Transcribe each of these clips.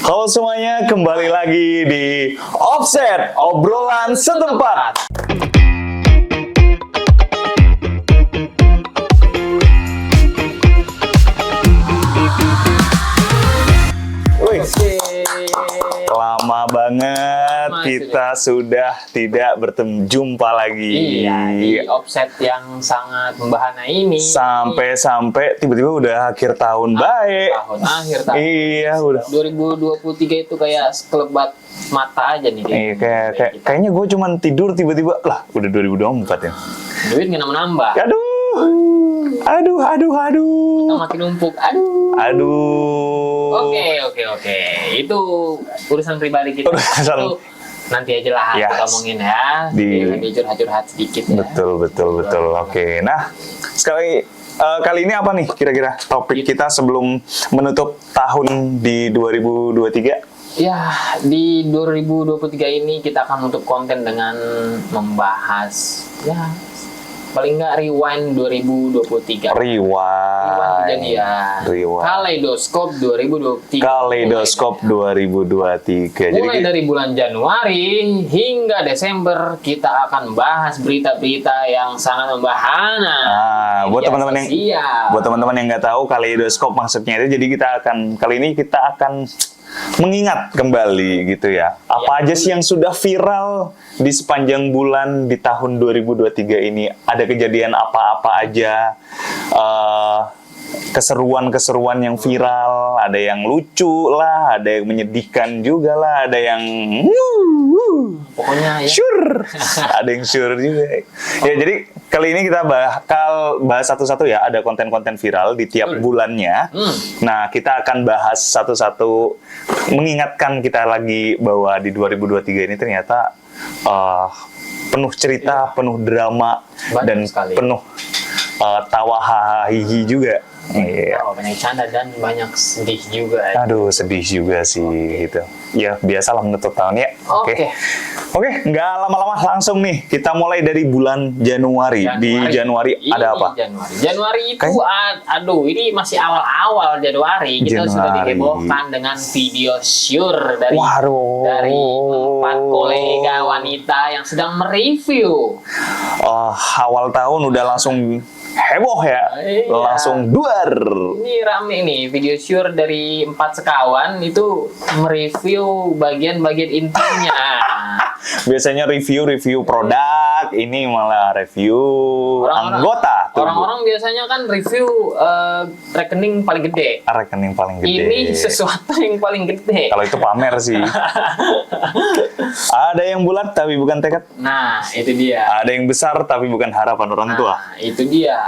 Halo semuanya, kembali lagi di Offset, obrolan setempat. Wih, lama banget kita sudah tidak berjumpa lagi. Iya, di offset yang sangat membahana ini. Sampai tiba-tiba udah akhir tahun baik. Akhir tahun. Iya, udah. 2023 itu kayak sekelebat mata aja nih. Iya, kayaknya gue cuman tidur tiba-tiba lah, udah 2024 ya. Duit nggak nambah. Aduh. Kita makin numpuk. Aduh. Oke. Itu urusan pribadi kita. Itu nanti aja lah Yes. kita ngomongin ya. Nanti curhat-curhat sedikit ya. Betul. Oke. Nah, kali ini apa nih kira-kira topik kita sebelum menutup tahun di 2023? Ya, di 2023 ini kita akan menutup konten dengan membahas paling nggak rewind 2023. Rewind Kejadian. Kaleidoskop 2023. Kaleidoskop 2023. Mulai dari bulan Januari hingga Desember kita akan bahas berita-berita yang sangat membahana. Buat teman-teman yang nggak tahu kaleidoskop maksudnya itu, jadi kali ini kita akan mengingat kembali gitu ya. Apa aja sih yang sudah viral di sepanjang bulan di tahun 2023 ini? Ada kejadian apa-apa aja? Keseruan-keseruan yang viral, ada yang lucu lah, ada yang menyedihkan juga lah, ada yang pokoknya ya. Sure. Ada yang sure juga. Ya, jadi kali ini kita bakal bahas satu-satu ya, ada konten-konten viral di tiap bulannya. Nah, kita akan bahas satu-satu, mengingatkan kita lagi bahwa di 2023 ini ternyata penuh cerita, penuh drama, banyak dan sekali. penuh tawa hahaha juga. Iya. Banyak canda dan banyak sedih juga. Aduh, sedih juga sih gitu. Ya, biasalah menutup tahun ya. Oke, nggak lama-lama langsung nih. Kita mulai dari bulan Januari. Di Januari ada apa? Januari itu, ini masih awal-awal Januari. Kita sudah dihebohkan dengan video syur dari 4 kolega wanita yang sedang mereview. Awal tahun udah langsung heboh ya, langsung duar. Ini rame nih, video syur dari 4 sekawan itu mereview bagian-bagian intinya. Biasanya review produk, ini malah review anggota. Orang-orang biasanya kan review rekening paling gede. Rekening paling gede. Ini sesuatu yang paling gede. Kalau itu pamer sih. Ada yang bulat tapi bukan tekad. Nah, itu dia. Ada yang besar tapi bukan harapan orang tua. Itu dia.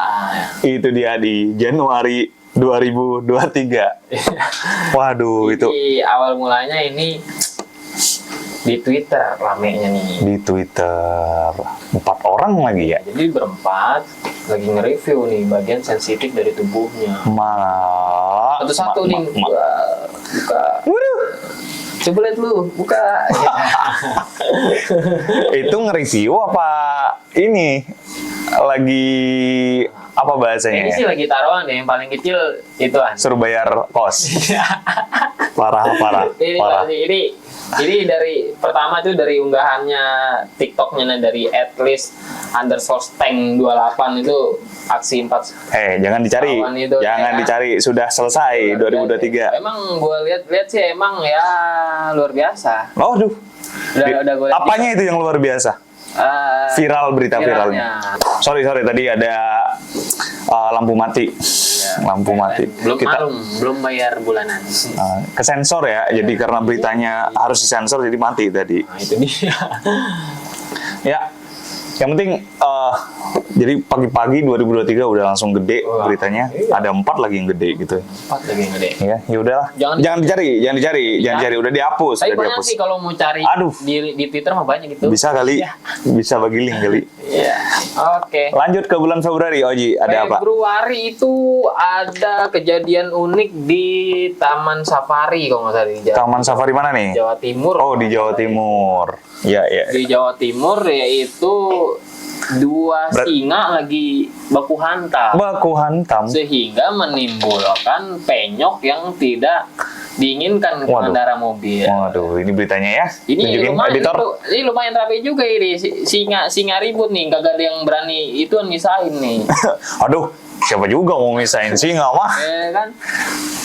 Itu dia di Januari 2023. Waduh, itu. Awal mulanya ini di Twitter ramenya nih. Di Twitter 4 orang lagi ya. Jadi berempat lagi nge-review nih bagian sensitif dari tubuhnya. Satu-satu nih buka. Waduh. Coba lihat lu, buka. Itu nge-review apa ini? Lagi apa bahasanya? Ini sih lagi taruhan deh, yang paling kecil ituan. Suruh bayar kos. Parah. Ini dari pertama tuh dari unggahannya TikToknya dari @list_stank28 itu aksi 4. Jangan dicari. Dicari, sudah selesai 2023. Emang gue lihat sih emang ya luar biasa. Waduh. Udah gue lihat. Apanya itu yang luar biasa? Berita viralnya. Sorry tadi ada lampu mati. Lampu mati. Belum bayar bulanan. Kesensor ya. Jadi karena beritanya harus disensor jadi mati tadi. Nah, itu dia. Ya. Yang penting jadi pagi-pagi 2023 udah langsung gede beritanya. Iya. Ada 4 lagi yang gede gitu. 4 lagi yang gede. Ya udahlah. Jangan dicari, udah dihapus. Tapi banyak sih kalau mau cari di Twitter mah banyak gitu. Bisa kali. Ya. Bisa bagi link kali. Iya. Oke. Lanjut ke bulan Februari, Oji, ada apa? Februari itu ada kejadian unik di Taman Safari kalau nggak salah di Jawa. Taman Safari mana nih? Jawa Timur. Oh, di Jawa Timur. Ya. Di Jawa Timur yaitu 2 singa lagi baku hantam. Sehingga menimbulkan penyok yang tidak diinginkan pengendara mobil. Waduh, ini beritanya ya. Ini Tunjukin, lumayan, editor. ini lumayan rapi juga ini. Singa ribut nih, kagak ada yang berani ituan misahin nih. Aduh, siapa juga mau misahin singa mah? Kan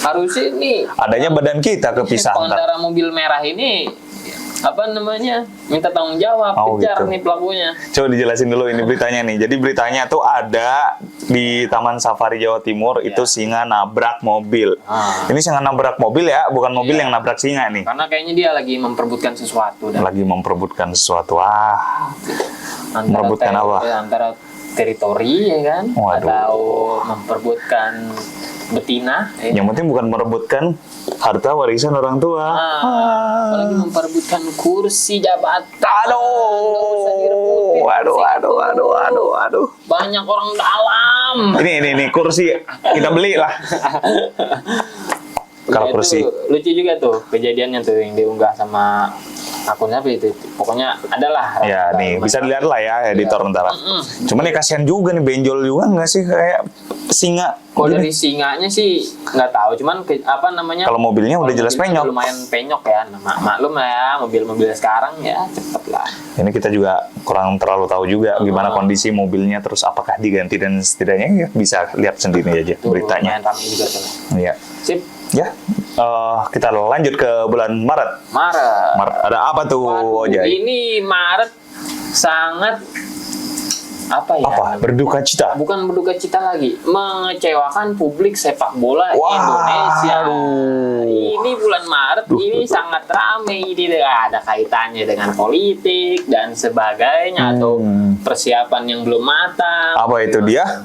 harusnya nih Adanya badan kita kepisah. pengendara mobil merah ini apa namanya minta tanggung jawab, kejar gitu. nih pelakunya. Coba dijelasin dulu ini beritanya nih. Jadi beritanya tuh ada di Taman Safari Jawa Timur itu singa nabrak mobil. Ini singa nabrak mobil ya, bukan mobil yang nabrak singa nih. Karena kayaknya dia lagi memperebutkan sesuatu. Lagi memperebutkan sesuatu. Merebutkan apa? Antara teritori ya kan, Waduh. atau memperebutkan betina. Yang penting bukan merebutkan harta warisan orang tua. Apalagi memperebutkan kursi jabatan. Aduh. Banyak orang dalam. Ini kursi kita beli lah. Kalau kursi lucu juga tuh kejadiannya tuh yang diunggah sama akun apa itu. Pokoknya adalah. ya nih bisa dilihat lah ya editor ntar. Cuman nih kasihan juga nih, benjol juga nggak sih kayak singa. Kalau dari singanya sih nggak tahu, cuman apa namanya? Kalau mobilnya udah jelas penyok. Lumayan penyok ya, maklum lah ya mobil-mobil sekarang ya cepet lah. Ini kita juga kurang terlalu tahu juga gimana kondisi mobilnya, terus apakah diganti dan setidaknya ya bisa lihat sendiri aja Tuh, beritanya. lumayan ramai juga tuh. Iya. Sip. Ya, kita lanjut ke bulan Maret. Maret ada apa tuh, Waduh, Ojai? ini Maret sangat apa ya? Apa? Berduka cita. Bukan berduka cita lagi, mengecewakan publik sepak bola Indonesia. Ini bulan Maret ini sangat ramai, ini ada kaitannya dengan politik dan sebagainya atau persiapan yang belum matang. Apa itu dia?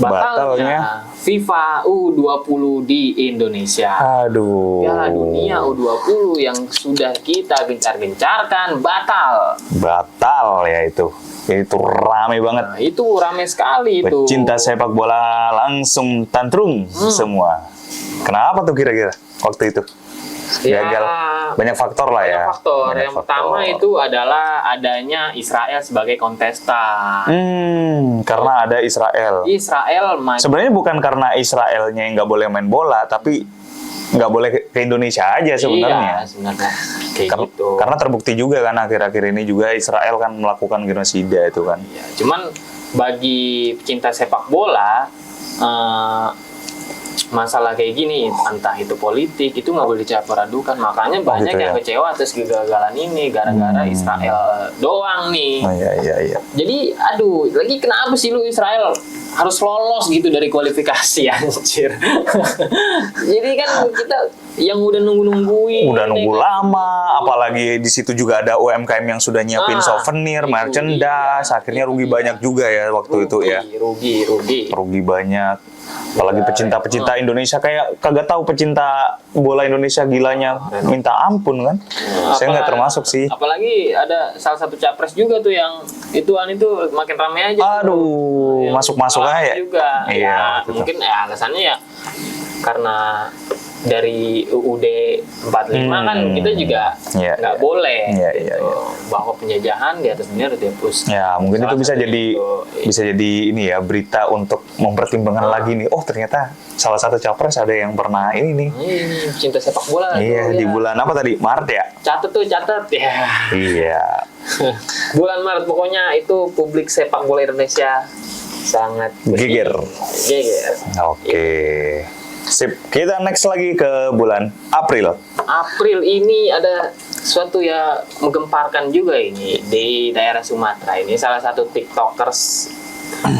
Batalnya FIFA U20 di Indonesia. Aduh. Piala Dunia U20 yang sudah kita gencar-gencarkan batal. Batal ya itu. Itu rame banget. Nah, itu rame sekali itu. Pecinta sepak bola langsung tantrum semua. Kenapa tuh kira-kira waktu itu? Ya, Gagal. Banyak faktor lah ya. Banyak faktor. Banyak Yang pertama itu adalah adanya Israel sebagai kontestan. Karena ada Israel. Israel Sebenarnya bukan karena Israelnya yang nggak boleh main bola, tapi nggak boleh ke Indonesia aja sebenarnya. Iya, sebenarnya. Kayak gitu. Karena terbukti juga kan akhir-akhir ini juga Israel kan melakukan genosida itu kan. Iya, cuman bagi pecinta sepak bola, masalah kayak gini, entah itu politik, itu nggak boleh dicampur-adukan. Makanya banyak gitu yang ya? kecewa atas kegagalan ini gara-gara Israel doang nih. Oh iya. Jadi, aduh, lagi kenapa sih lu Israel harus lolos gitu dari kualifikasi, anjir. Jadi kan kita yang udah nungguin. Udah nunggu lama, apalagi di situ juga ada UMKM yang sudah nyiapin souvenir, merchandise, akhirnya rugi banyak juga ya waktu itu ya. Rugi banyak. Apalagi pecinta-pecinta Indonesia kayak kagak tahu pecinta bola Indonesia gilanya minta ampun kan. Saya nggak termasuk sih. Apalagi ada salah satu capres juga tuh yang itu makin ramai aja. Aduh, masuk-masuk aja. Juga. Iya, Ya, mungkin alasannya ya karena dari UUD 45 kan kita juga nggak boleh bahwa penjajahan di atas dunia harus dihapus. Ya mungkin itu bisa jadi bisa jadi ini ya berita untuk mempertimbangkan lagi nih. Oh ternyata salah satu capres ada yang pernah ini nih. Cinta sepak bola. Iya di bulan apa tadi? Maret ya? Catat ya. Iya. Bulan Maret pokoknya itu publik sepak bola Indonesia sangat geger. Oke. Sip, kita next lagi ke bulan April. April ini ada suatu ya menggemparkan juga ini di daerah Sumatera. Ini salah satu TikTokers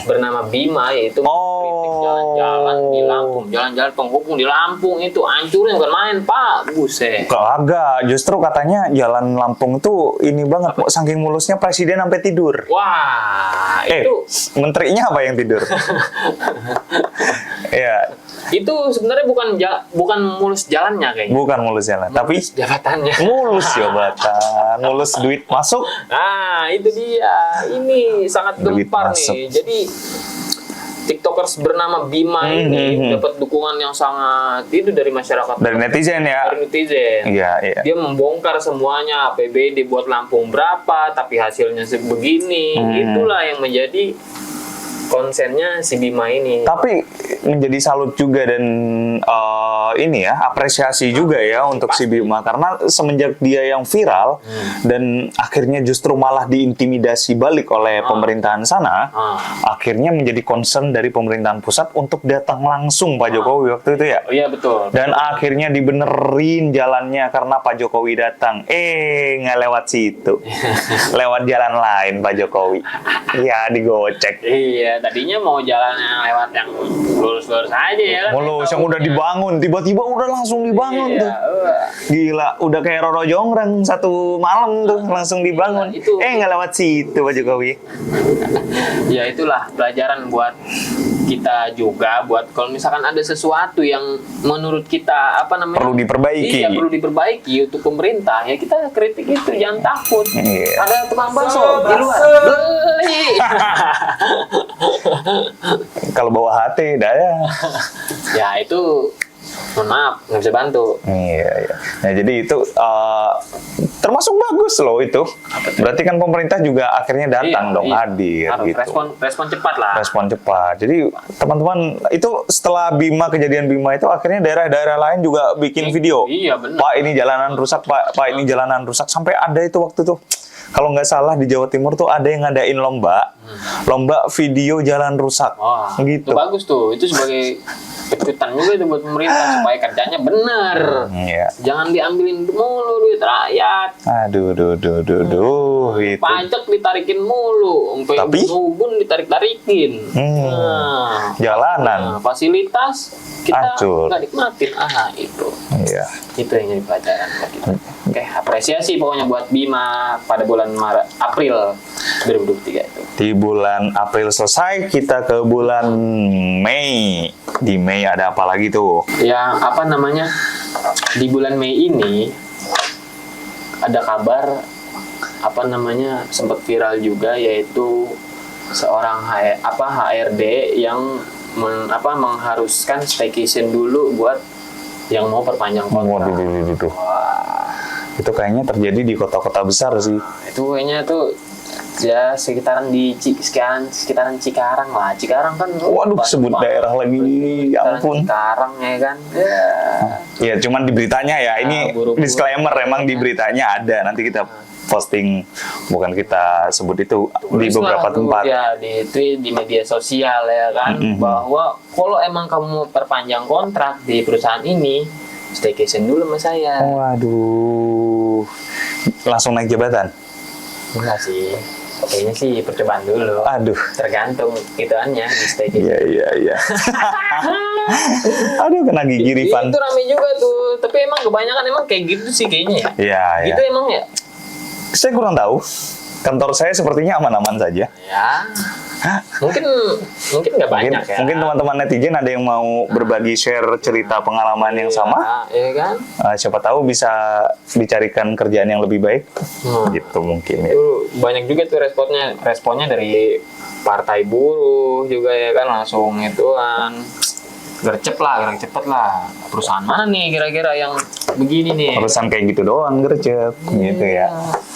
bernama Bima, yaitu mengkritik jalan-jalan di Lampung, jalan-jalan penghubung di Lampung itu hancurin bukan main Pak, buset. Kagak, justru katanya jalan Lampung itu ini banget, saking mulusnya presiden sampai tidur. Wah, itu menterinya apa yang tidur? Ya. Itu sebenarnya bukan mulus jalannya kayaknya. Bukan mulus jalan, tapi jabatannya. Mulus jabatan, mulus duit masuk. Nah, itu dia. Ini sangat gempar nih. Jadi TikTokers bernama Bima ini dapat dukungan yang sangat itu dari masyarakat. Dari netizen ya. Dari netizen. Iya. Dia membongkar semuanya, APBD buat Lampung berapa, tapi hasilnya sebegini. Itulah yang menjadi konsennya si Bima ini. Tapi menjadi salut juga dan ini ya, apresiasi juga ya untuk si Bima karena semenjak dia yang viral dan akhirnya justru malah diintimidasi balik oleh pemerintahan sana, akhirnya menjadi concern dari pemerintahan pusat untuk datang langsung Pak Jokowi waktu itu ya. Oh iya betul. Dan akhirnya dibenerin jalannya karena Pak Jokowi datang. Nggak lewat situ, lewat jalan lain Pak Jokowi. Iya digocek. Iya, tadinya mau jalan yang lewat yang lurus-lurus aja ya kan. Mulus yang udah dibangun, tiba-tiba udah langsung dibangun tuh. Gila, udah kayak Roro Jonggrang satu malam tuh langsung dibangun. Nggak lewat situ Pak Jokowi. Ya itulah pelajaran buat kita juga, buat kalau misalkan ada sesuatu yang menurut kita perlu diperbaiki. Iya, perlu diperbaiki untuk pemerintah. Ya kita kritik itu, jangan takut. Iya. Ada tukang bakso di luar. Beli. Kalau bawa hati, dah ya. Ya itu mohon maaf, nggak bisa bantu. Iya. Nah jadi itu termasuk bagus loh itu. Berarti kan pemerintah juga akhirnya datang hadir harus gitu. Respon cepat lah. Respon cepat. Jadi teman-teman itu setelah kejadian Bima itu akhirnya daerah-daerah lain juga bikin video. Iya benar. Pak ini jalanan rusak, Pak ini jalanan rusak. Sampai ada itu waktu tuh. Kalau nggak salah di Jawa Timur tuh ada yang ngadain lomba video jalan rusak. Wah, gitu. Itu bagus tuh. Itu sebagai kejutan juga itu buat pemerintah supaya kerjanya bener. Iya. Jangan diambilin mulu duit rakyat. Aduh, itu. Pajak ditarikin mulu, sampai ubun ditarik-tarikin. Jalanan. Fasilitas kita Hancur. nggak nikmatin. Itu. Iya. Itu yang jadi pelajaran buat kita. Oke, apresiasi pokoknya buat Bima pada bulan April 2023 itu. Di bulan April selesai, kita ke bulan Mei. Di Mei ada apa lagi tuh? Yang apa namanya? Di bulan Mei ini ada kabar apa namanya sempat viral juga, yaitu seorang HRD yang mengharuskan staycation dulu buat yang mau perpanjang kontrak. Waduh. Itu kayaknya terjadi di kota-kota besar sih. Itu kayaknya tuh ya sekitaran sekitaran Cikarang lah. Cikarang kan. Waduh, sebut daerah lagi. Ya ampun. Cikarang ya kan. Ya cuman di beritanya ya. Ini disclaimer emang di beritanya ada. Nanti kita posting, bukan kita sebut itu di beberapa tempat. Ya di media sosial ya kan, bahwa kalau emang kamu perpanjang kontrak di perusahaan ini, staycation dulu sama saya. Waduh, langsung naik jabatan? Enggak sih, kayaknya sih percobaan dulu. Aduh, tergantung ituannya di staycation. Iya. Aduh, kena gigi Rifan. Itu rame juga tuh, tapi emang kebanyakan emang kayak gitu sih kayaknya ya. Iya. Gitu emang ya. Saya kurang tahu. Kantor saya sepertinya aman-aman saja. Ya. Mungkin nggak banyak ya. Mungkin teman-teman netizen ada yang mau berbagi share cerita pengalaman yang sama. Iya kan? Siapa tahu bisa dicarikan kerjaan yang lebih baik. Gitu mungkin ya. Itu banyak juga tuh responnya dari partai buruh juga ya kan, langsung ituan. Gerak cepet lah. Perusahaan mana nih kira-kira yang begini nih? Urusan kayak gitu doang gercep, gitu ya.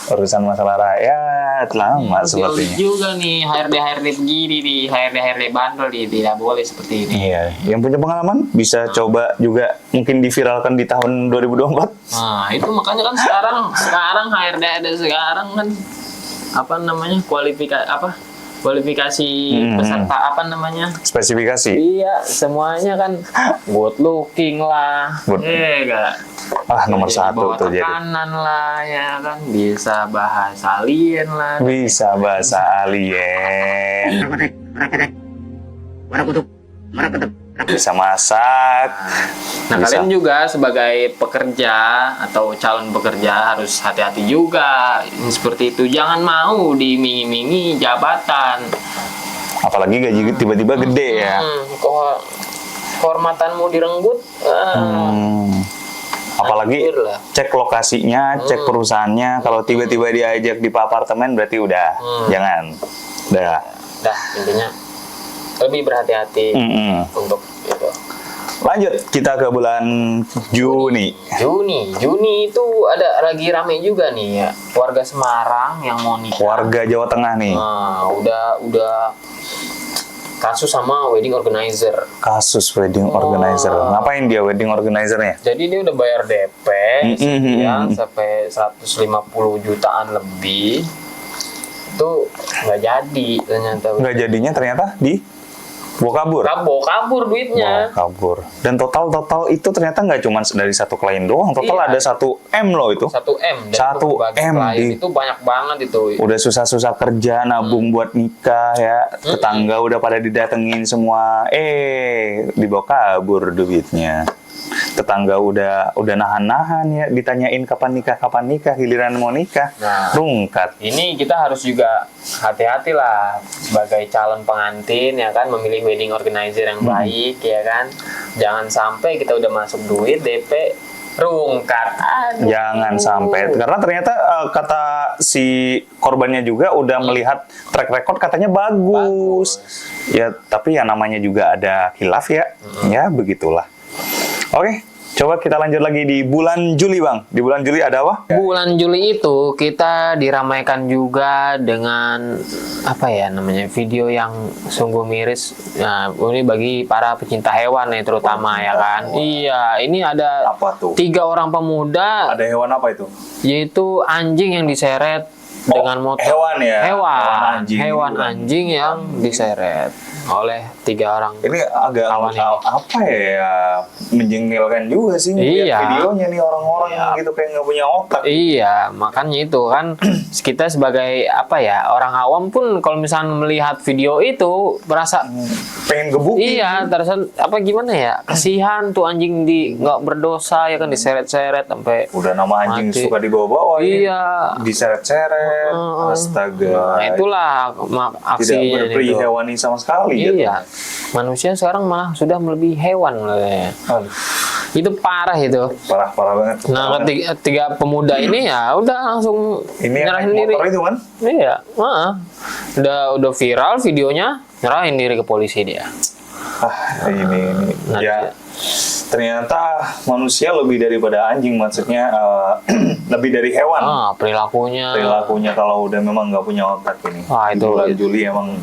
Urusan masalah rakyat lama sepertinya. Juga nih HRD begini nih, HRD bandel nih, tidak boleh seperti ini. Iya, yang punya pengalaman bisa coba juga mungkin diviralkan di tahun 2024. Nah, itu makanya kan sekarang HRD ada sekarang kan kualifikasi peserta spesifikasi. Iya, semuanya kan good looking lah. Enggak. Nomor satu tuh jadi. Kanan lah ya kan, bisa bahasa alien lah. Bisa bahasa alien. Bisa masak. Nah, kalian juga sebagai pekerja atau calon pekerja harus hati-hati juga. Seperti itu, jangan mau diiming-imingi jabatan. Apalagi gaji tiba-tiba gede ya. Kehormatanmu direnggut. Apalagi cek lokasinya, cek perusahaannya. Kalau tiba-tiba diajak di apartemen berarti udah jangan. Dah intinya lebih berhati-hati untuk itu. Lanjut kita ke bulan Juni. Juni itu ada lagi rame juga nih ya, warga Semarang yang mau nikah. Warga Jawa Tengah nih. Nah, udah kasus sama wedding organizer. Kasus wedding organizer. Ngapain dia wedding organizernya? Jadi dia udah bayar DP ya sampai 150 jutaan lebih. Itu nggak jadi ternyata. Nggak jadinya ternyata bawa kabur duitnya. Kabur. Dan total itu ternyata nggak cuma dari satu klien doang. Total ada 1 M loh itu. 1 M. 1 M itu banyak banget itu. Udah susah-susah kerja nabung buat nikah ya. Tetangga udah pada didatengin semua. Dibawa kabur duitnya. Tetangga udah nahan-nahan ya, ditanyain kapan nikah, giliran mau nikah, rungkat. Ini kita harus juga hati-hati lah sebagai calon pengantin ya kan, memilih wedding organizer yang baik ya kan. Jangan sampai kita udah masuk duit DP rungkat. Aduh. Jangan sampai, karena ternyata kata si korbannya juga udah melihat track record katanya bagus. Ya tapi ya namanya juga ada khilaf ya, ya begitulah. Oke, coba kita lanjut lagi di bulan Juli, Bang. Di bulan Juli ada apa? Bulan Juli itu kita diramaikan juga dengan apa ya namanya, video yang sungguh miris. Nah, ini bagi para pecinta hewan nih terutama ya kan. Iya, ini ada Apa tuh? 3 orang pemuda. Ada hewan apa itu? Yaitu anjing yang diseret dengan motor. Hewan ya? Hewan anjing yang diseret oleh 3 orang. Ini agak apa ya, menjengkelkan juga sih Iya. videonya nih, orang-orang gitu kayak nggak punya otak. Iya, makanya itu kan kita sebagai apa ya, orang awam pun kalau misalnya melihat video itu merasa Pengen gebukin. iya, terasa apa gimana ya, kasihan tuh anjing nggak berdosa ya kan, diseret-seret sampai Udah nama anjing mati. suka dibawa-bawa Iya. Diseret-seret. Astaga. Nah, itulah Tidak aksinya berperi itu. hewani sama sekali. Iya, manusia sekarang malah sudah melebihi hewan. Aduh, Itu parah itu. parah banget. Nah, ketiga pemuda ini ya udah langsung Ini yang nyerahin naik diri. motor itu kan? Iya, udah viral videonya, nyerahin diri ke polisi dia. Ini. Nah, Ya, ternyata manusia lebih daripada anjing, maksudnya lebih dari hewan. Perilakunya. Kalau udah memang nggak punya otak ini. Wah, itu. Bulan Juli emang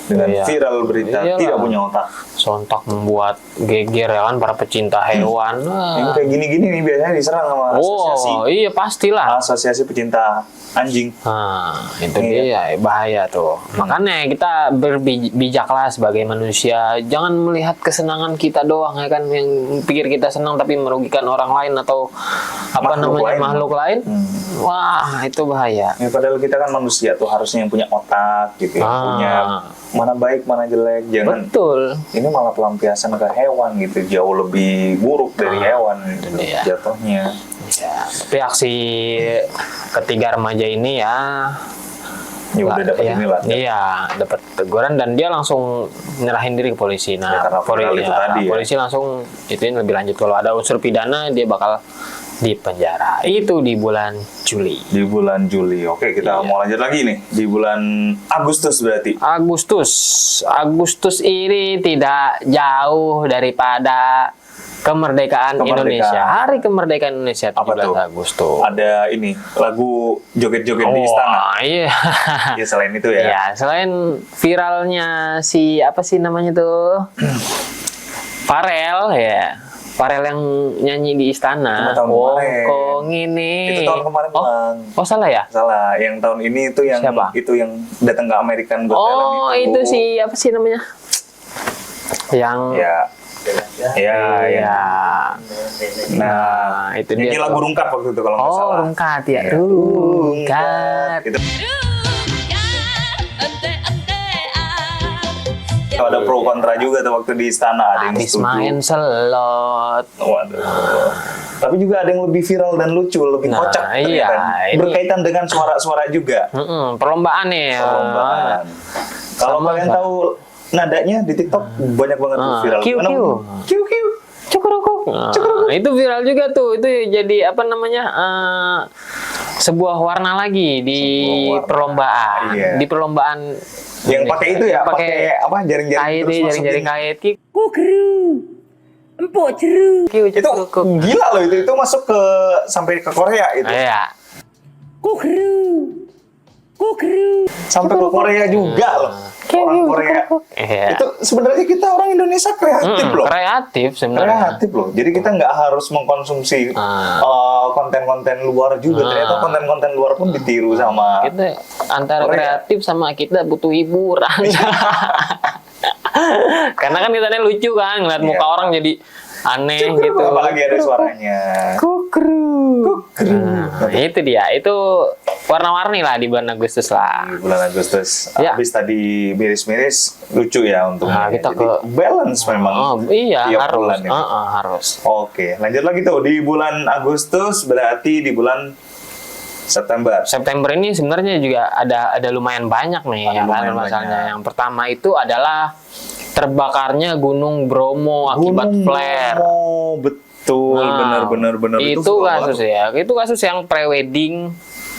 dengan Iya. viral berita Iyalah. tidak punya otak. Sontak membuat geger ya kan para pecinta hewan. Yang kayak gini-gini nih biasanya diserang sama asosiasi. Oh, iya pastilah. Asosiasi pecinta anjing. Nah, itu dia bahaya tuh. Makanya kita berbijaklah sebagai manusia. Jangan melihat kesenangan kita doang ya kan, yang pikir kita senang tapi merugikan orang lain atau makhluk lain. Wah, itu bahaya. Ya, padahal kita kan manusia tuh harusnya yang punya otak gitu ya. Punya mana baik mana jelek. Jangan Betul. ini malah pelampiasan ke hewan gitu, jauh lebih buruk dari hewan gitu, jatuhnya. Ya, tapi aksi ketiga remaja ini ya udah dapat inilah. Iya, dapat teguran dan dia langsung nyerahin diri ke polisi. Nah, karena viral itu tadi ya. polisi langsung ituin lebih lanjut, kalau ada unsur pidana dia bakal dipenjara. Itu di bulan Juli. Di bulan Juli. Oke, kita mau lanjut lagi nih di bulan Agustus berarti. Agustus ini tidak jauh daripada kemerdekaan Indonesia. Hari kemerdekaan Indonesia 17 Agustus. Ada ini lagu joget-joget di istana. Iya. Ya selain itu ya. Iya, selain viralnya si apa sih namanya tuh? Farel ya. Farel yang nyanyi di istana. Kok ngini. Itu tahun kemarin, Bang. Oh, salah ya? Salah. Yang tahun ini itu yang Siapa? itu yang datang ke American Got Talent itu si apa sih namanya? Yang Ya. Nah, itu ini dia. lagu Rungkat waktu itu kalau nggak salah. Rungkat ya. Rungkat. Itu ada pro kontra juga tuh waktu di istana, ada yang Habis setuju. main selot. Waduh. Tapi juga ada yang lebih viral dan lucu, lebih kocak. Iya, ternyata. Berkaitan dengan suara-suara juga. Perlombaan nih. Perlombaan. Kalau kalian tahu nadanya di TikTok banyak banget tuh viral. Kiu. Cukurukuk. Itu viral juga tuh. Itu jadi apa namanya? Sebuah warna lagi di perlombaan. Iya. Di perlombaan yang pakai itu ya, pakai apa, jaring-jaring kait, terus jaring-jaring kait. Kukru, empuk ceru. Itu gila loh, itu masuk ke sampai ke Korea itu. Iya. Kukru, Kukru. Sampai ke Korea juga loh. Orang Korea. Iya. Itu sebenarnya kita orang Indonesia kreatif loh. Kreatif sebenarnya. Kreatif loh. Jadi kita nggak harus mengkonsumsi konten-konten luar juga. Ternyata konten-konten luar pun ditiru sama Kita antara Korea. kreatif sama kita butuh hiburan. Karena kan kitanya lucu kan, ngeliat Iya. muka orang jadi aneh gitu. Apalagi ada suaranya. Kukru. Nah, itu dia. Itu warna-warni lah di bulan Agustus lah. Di bulan Agustus. Ya. Habis tadi miris-miris lucu ya untungnya. Nah, kita Jadi ke- balance memang. Oh, iya, tiap harus. bulan ini. Harus. Oke, lanjut lagi tuh di bulan Agustus berarti di bulan September. September ini sebenarnya juga ada lumayan banyak nih Ada ya kan lumayan masalahnya. banyak. Yang pertama itu adalah terbakarnya Gunung Bromo akibat Gunung flare. Bromo, betul, Nah, benar. Itu kasus ya. Itu kasus yang prewedding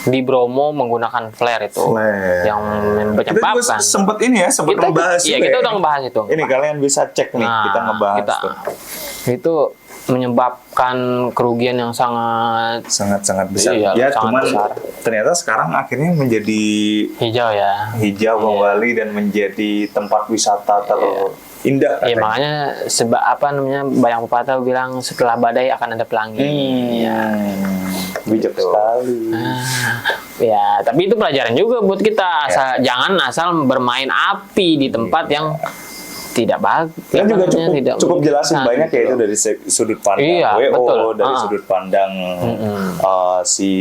di Bromo menggunakan flare itu. Flare. Yang Kita juga menyebabkan. sempat ini ya, sempat membahas Iya, juga kita ya. udah ngebahas itu. Ini kalian bisa cek nih, Nah, kita ngebahas kita- tuh. Itu menyebabkan kerugian yang sangat Sangat-sangat besar. Iya, Ya, sangat cuman besar. ternyata sekarang akhirnya menjadi hijau ya. hijau kembali dan menjadi tempat wisata terindah. Iya, katanya. makanya banyak pepatah bilang setelah badai akan ada pelangi. Iya. Bijak sekali. Ya, tapi itu pelajaran juga buat kita. Jangan asal bermain api di tempat yang tidak bagus. Kita juga cukup jelasin banyak ya itu dari sudut pandang Iya, WO, betul. dari sudut pandang si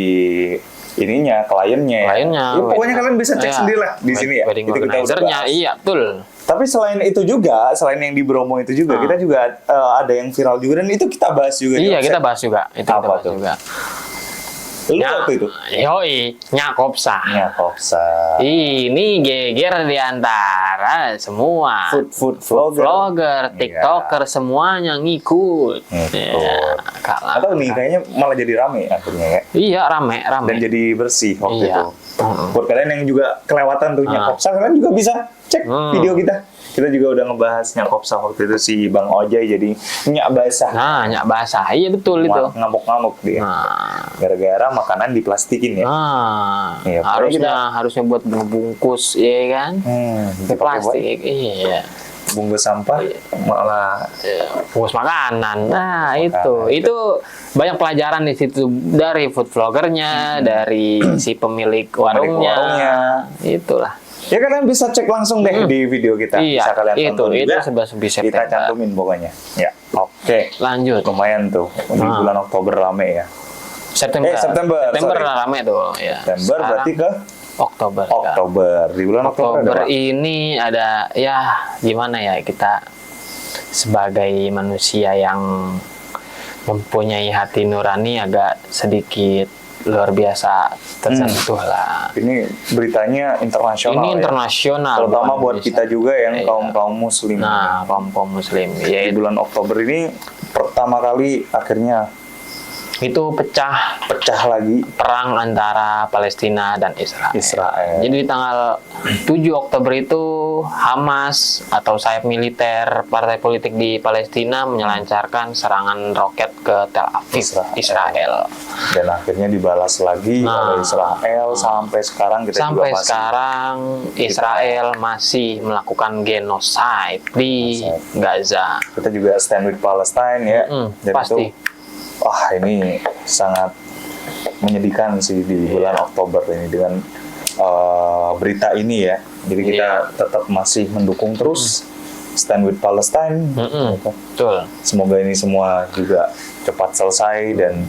ininya, kliennya. Kliennya, Ya, pokoknya kalian bisa cek iya. sendiri lah di sini ya. Wedding Itu kita udah organizer-nya, bahas. iya betul. Tapi selain itu juga, selain yang di Bromo itu juga, kita juga ada yang viral juga dan itu kita bahas juga. di Iya, offset. kita bahas juga. Itu kita Apa bahas tuh? juga. Lu waktu itu? Yoi, Nyakopsa. Ya, Kopsa. Ini geger di antara semua Food vlogger. vlogger, TikToker semuanya ngikut. Ngikut. Ya, kalah. Atau nih kayaknya malah jadi rame akhirnya ya. Iya, rame. Dan jadi bersih waktu Iya. itu. Buat kalian yang juga kelewatan tuh Nyakopsa, kalian juga bisa cek video kita. Kita juga udah ngebahas Nyakopsa waktu itu si Bang Ojai jadi Nyak Basah. Nah, Nyak basah. Iya betul itu. Ngamuk-ngamuk dia. Nah, Gara-gara makanan diplastikin ya. Iya, harusnya buat bungkus, ya kan? Dipakai Plastik, iya. bungkus sampah malah Bungkus makanan. Nah, itu banyak pelajaran di situ dari food vloggernya, dari si pemilik warungnya. Itulah. ya kalian bisa cek langsung deh di video kita. Iya, Bisa kalian itu tonton juga. 11 September. Kita cantumin pokoknya. Ya, oke. Lanjut. Lumayan tuh di bulan Oktober rame ya. September. September, sorry. rame tuh, ya. September Sekarang berarti ke Oktober. Oktober. Di bulan Oktober, Oktober ada apa? ini ada ya gimana ya, kita sebagai manusia yang mempunyai hati nurani agak sedikit luar biasa tersentuh lah. Ini beritanya internasional. Ini ya. internasional, Terutama bukan buat Indonesia. kita juga yang Iya. kaum muslim. Nah, kaum muslim Di ya bulan Oktober ini pertama kali akhirnya itu pecah lagi perang antara Palestina dan Israel. Jadi di tanggal 7 Oktober itu Hamas atau sayap militer partai politik di Palestina menyelancarkan serangan roket ke Tel Aviv, Israel. dan akhirnya dibalas lagi oleh Israel sampai sekarang kita Sampai juga masih sekarang Israel masih melakukan genosida di Gaza. kita juga stand with Palestine ya. Dan pasti. itu wah ini sangat menyedihkan sih di bulan Oktober ini dengan berita ini ya. Jadi kita tetap masih mendukung terus stand with Palestine. Gitu. Betul. Semoga ini semua juga cepat selesai dan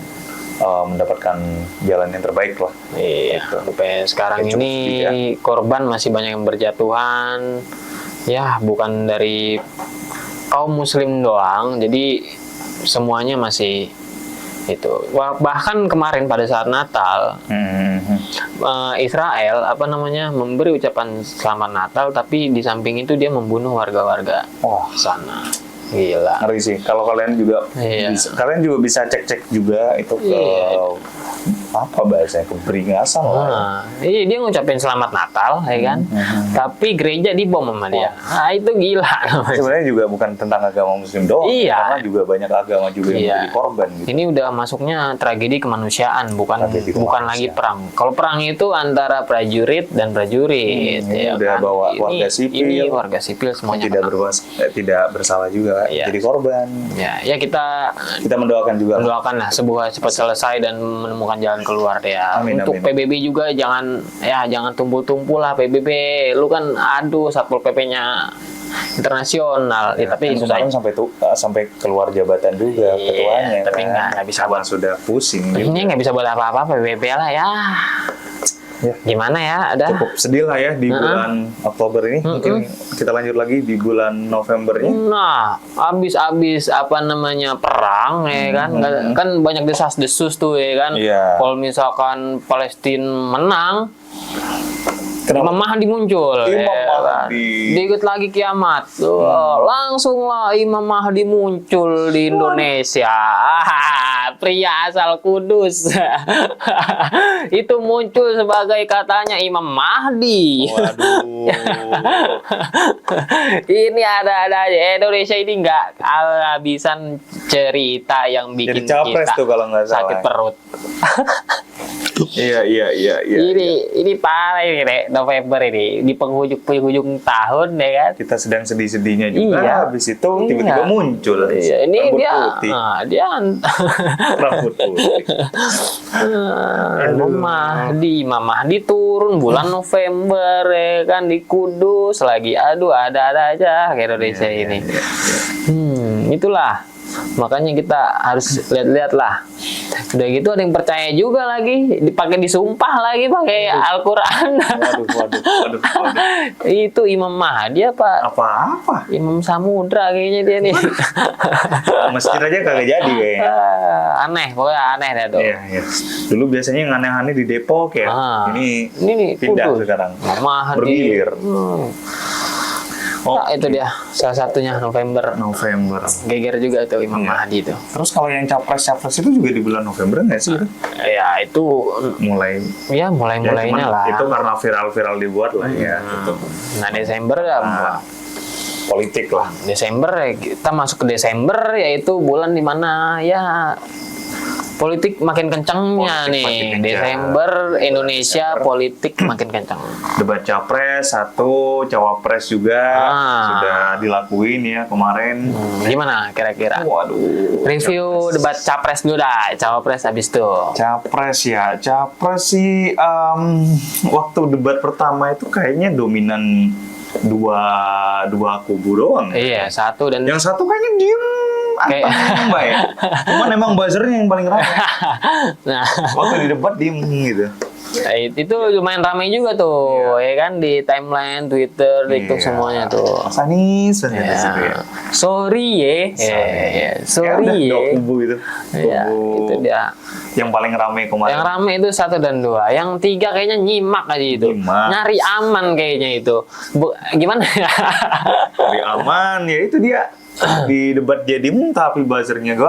mendapatkan jalan yang terbaik lah. Iya, sampai sekarang Ya, cukup ini sedih korban masih banyak yang berjatuhan. Ya, bukan dari kaum muslim doang. Jadi semuanya masih itu. Bahkan kemarin pada saat Natal, Israel memberi ucapan selamat Natal, tapi di samping itu dia membunuh warga-warga sana. Gila. Ngeri sih. Kalau kalian juga Iya. kalian juga bisa cek-cek juga itu ke apa bahasanya, keberingasan lah. Iya, dia ngucapin selamat Natal, ya kan? Tapi gereja dibom sama dia. Ah, itu gila. Sebenarnya juga bukan tentang agama Muslim doang, Iya. karena juga banyak agama juga yang Iya. menjadi korban gitu. Ini udah masuknya tragedi kemanusiaan, bukan Tragedi lagi perang. Kalau perang itu antara prajurit dan prajurit, ini ya udah kan? bawa warga sipil. Ini warga sipil semuanya Tidak bersalah juga Iya. jadi korban. Ya kita Kita mendoakan juga. mendoakan lah sebuah cepat selesai dan menemukan jalan keluar ya. Amin, Untuk amin. PBB juga jangan tumpul-tumpul lah PBB. Lu kan aduh Satpol PP-nya internasional. Ya, tapi Kan susah. kemarin sampai keluar jabatan juga Iya, ketuanya. tapi kan. nggak bisa Karena sudah pusing. Ini juga. nggak bisa buat apa-apa PBB lah ya. Ya. Gimana ya? Ada. Cukup sedih lah ya di bulan Oktober ini. Mungkin kita lanjut lagi di bulan Novembernya. Nah, abis apa namanya perang ya kan, kan banyak desas-desus tuh ya kan. Iya. Kalau misalkan Palestina menang, Kenapa? Imam Mahdi muncul. Imam ya kan. Mahdi. Dikit lagi kiamat. Tuh, langsung lah Imam Mahdi muncul di Indonesia. Pria asal Kudus. Itu muncul sebagai katanya Imam Mahdi. Waduh. Ini ada aja. Indonesia ini nggak kehabisan cerita yang bikin Jadi capres kita tuh kalau nggak salah. sakit perut. Iya. Ini parah ini Rek. November ini di penghujung tahun ya kan. Kita sedang sedih-sedihnya juga. Iya. Habis itu tiba-tiba Iya. muncul. Iya, ini rambut dia putih. dia Rambut putih. Imam Mahdi turun bulan November ya kan di Kudus lagi. Aduh, ada aja ke Indonesia Iya, ini. Itulah. Makanya kita harus lihat-lihat lah. Udah gitu ada yang percaya juga lagi, dipakai disumpah lagi pakai Al-Qur'an. Waduh. Itu Imam Mahdi apa? Apa-apa? Imam Samudra kayaknya dia nih. Masjid aja kagak jadi kayaknya. Aneh, pokoknya aneh dah tuh. Iya. Dulu biasanya yang aneh-aneh di Depok ya. Ini Pindah Kudus. sekarang. Imam Mahdi. Bergilir. Nah, itu dia salah satunya November. Geger juga tuh Imam Iya. Mahdi itu. Terus kalau yang capres itu juga di bulan November nggak sih? Ya itu Mulai. mulainya cuman lah. Itu karena viral dibuat lah ya. Gitu. Nah Desember ya. Politik lah. Desember ya, kita masuk ke Desember yaitu bulan dimana ya politik makin kencangnya Politik nih. makin kencang. Desember Indonesia politik makin kencang. Debat capres satu, cawapres juga sudah dilakuin ya kemarin. Gimana kira-kira? Waduh. Review debat capres dulu dah, cawapres habis itu. Capres sih waktu debat pertama itu kayaknya dominan dua kubu doang. Iya, satu dan Yang satu kayaknya diem baik. Cuman emang buzzernya yang paling ramai. nah, Waktu di debat diem gitu. itu lumayan ramai juga tuh, ya kan di timeline Twitter, TikTok semuanya tuh. Mas Anies di situ ya. Sorry ya. Sorry Dua ya. kubu itu. Iya, Kubu itu dia. yang paling ramai kemarin. Yang rame itu 1 dan 2. Yang 3 kayaknya nyimak aja itu. Nyimak. Nyari aman kayaknya itu. Gimana ya? Dari aman ya itu dia. Di debat jadi tapi buzzernya gue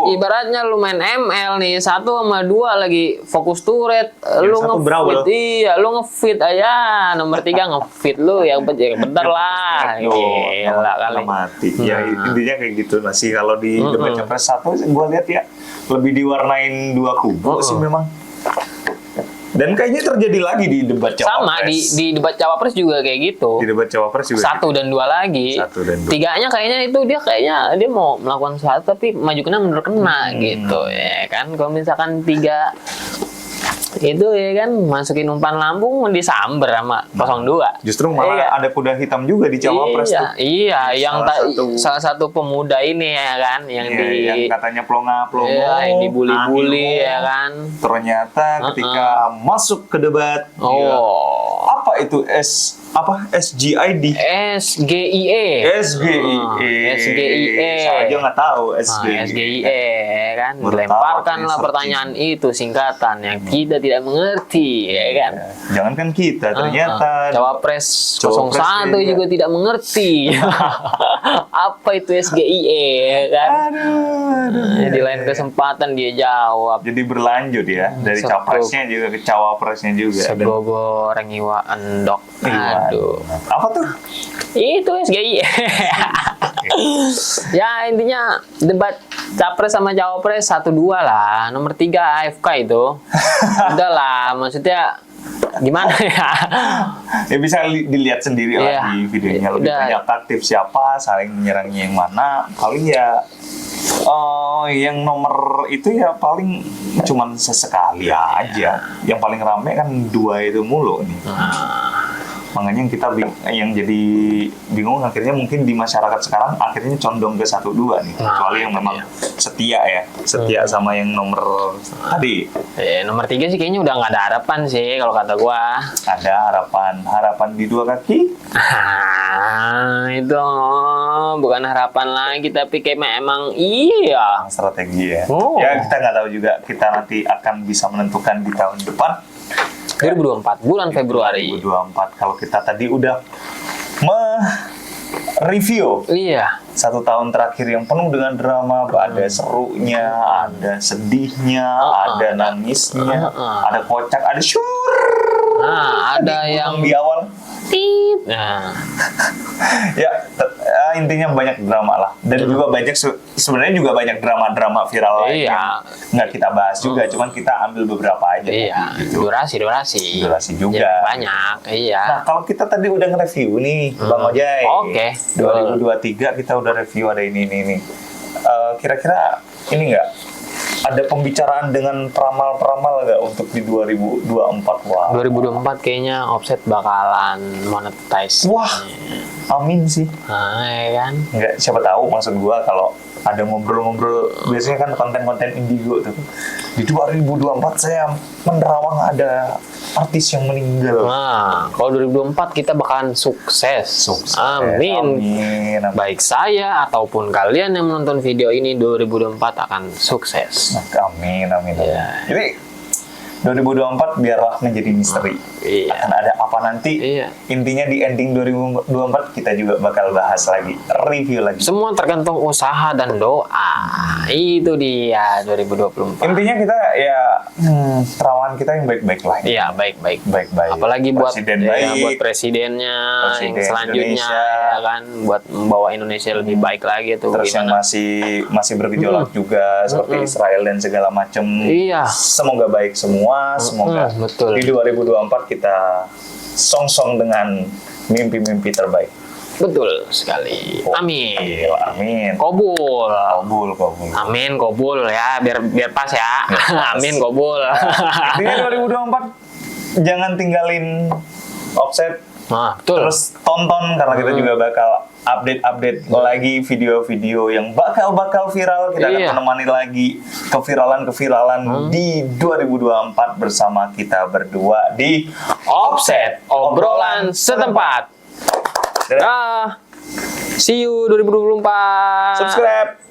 Ibaratnya lu main ML nih 1 sama 2 lagi fokus turret, Yang lu satu brawl. ngefit, lu ngefit aja, nomor 3 ngefit lu yang bentar lah, gila kali. mati. Ya intinya kayak gitu masih kalau di debat capres satu gue lihat ya lebih diwarnain dua kubu sih memang. Dan kayaknya terjadi lagi di debat cawapres. Sama di debat cawapres juga kayak gitu. Di debat cawapres juga. 1 dan 2 lagi. 1 dan 2. 3-nya kayaknya itu dia mau melakukan sesuatu tapi maju kena mundur kena gitu ya kan. Kalau misalkan 3 itu ya kan masukin umpan lambung disamber sama 02. Justru malah ada kuda hitam juga di cawapres tuh. Iya, yang salah satu pemuda ini ya kan yang yang katanya plonga-plongo. Iya, yang dibully-bully ya kan. Ternyata ketika masuk ke debat, apa itu apa? SGID. SGIE. SGIE. Saya aja nggak tahu SGIE kan. Lemparkanlah pertanyaan itu singkatan yang kita tidak mengerti, ya kan. Jangankan kita, ternyata Cawapres Cawapres 01 juga tidak mengerti. Apa itu SGIE, ya kan? Aduh. Di lain kesempatan dia jawab. Jadi berlanjut ya, dari Sebab- capresnya juga ke cawapresnya juga. Sebogo rengiwa endok. Aduh. Apa tuh? Itu SGI. Ya intinya debat capres sama cawapres 1-2 lah. Nomor 3 AFK itu. Udah lah, maksudnya gimana ya? Ya bisa dilihat sendiri Iya. lah di videonya. Lebih Udah. banyak aktif siapa, saling menyerangnya yang mana. Paling ya yang nomor itu ya paling cuman sesekali aja. Yang paling rame kan 2 itu mulu nih. Makanya yang kita yang jadi bingung akhirnya mungkin di masyarakat sekarang akhirnya condong ke 1-2 nih. Kecuali yang memang setia ya, setia sama yang nomor tadi. Nomor 3 sih kayaknya udah nggak ada harapan sih kalau kata gua. Ada harapan di 2 kaki. Itu bukan harapan lagi tapi kayak emang iya. Strategi ya. Oh. Ya kita nggak tahu juga, kita nanti akan bisa menentukan di tahun depan 2024 bulan Februari. 2024 kalau kita tadi udah review Iya. 1 tahun terakhir yang penuh dengan drama, ada serunya, ada sedihnya, ada nangisnya, ada kocak, ada syur. Nah, ada yang di awal. tip. Nah, Ya intinya banyak drama lah, dan juga banyak sebenarnya juga banyak drama-drama viral lain Iya. yang nggak kita bahas juga, cuman kita ambil beberapa aja. iya. gitu. Durasi. Durasi juga. Ya, banyak. Iya. Nah, kalau kita tadi udah nge-review nih, Bang Ojai. Oke. 2023 kita udah review ada ini. Kira-kira ini nggak? Ada pembicaraan dengan peramal-peramal nggak untuk di 2024? Wah. 2024 kayaknya Offset bakalan monetize. Wah, amin sih. Nah, ya kan? Nggak, siapa tahu maksud gua kalau ada ngobrol-ngobrol, biasanya kan konten-konten indigo tuh. Di 2024 saya menerawang ada artis yang meninggal. Nah, kalau 2024 kita bakalan sukses. Amin. Amin. Baik saya ataupun kalian yang menonton video ini 2024 akan sukses. Amin. Iya. Jadi 2024 biarlah menjadi misteri. Iya. Akan ada apa nanti? Iya. Intinya di ending 2024 kita juga bakal bahas lagi, review lagi. Semua tergantung usaha dan doa. Itu dia 2024. Intinya kita ya terawan kita yang baik-baik lah. Iya, baik-baik. Baik-baik. Apalagi buat Presiden ya, baik. buat presidennya Presiden yang selanjutnya Indonesia. ya kan, buat membawa Indonesia lebih baik lagi tuh. Terus yang gimana? masih bergejolak juga seperti Israel dan segala macam. Iya. Semoga baik semua, semoga betul. di 2024 kita song-song dengan mimpi-mimpi terbaik. Betul sekali. Amin. Gokil, amin. Kobul. Kabul. Amin, kobul ya, biar pas ya. Amin, kobul. Intinya 2024 jangan tinggalin Offset. Nah, betul. Terus tonton karena kita juga bakal update lagi video-video yang bakal viral. Kita akan Iya. menemani lagi keviralan di 2024 bersama kita berdua di Offset, obrolan setempat. Dadah. Dah. See you 2024. Subscribe.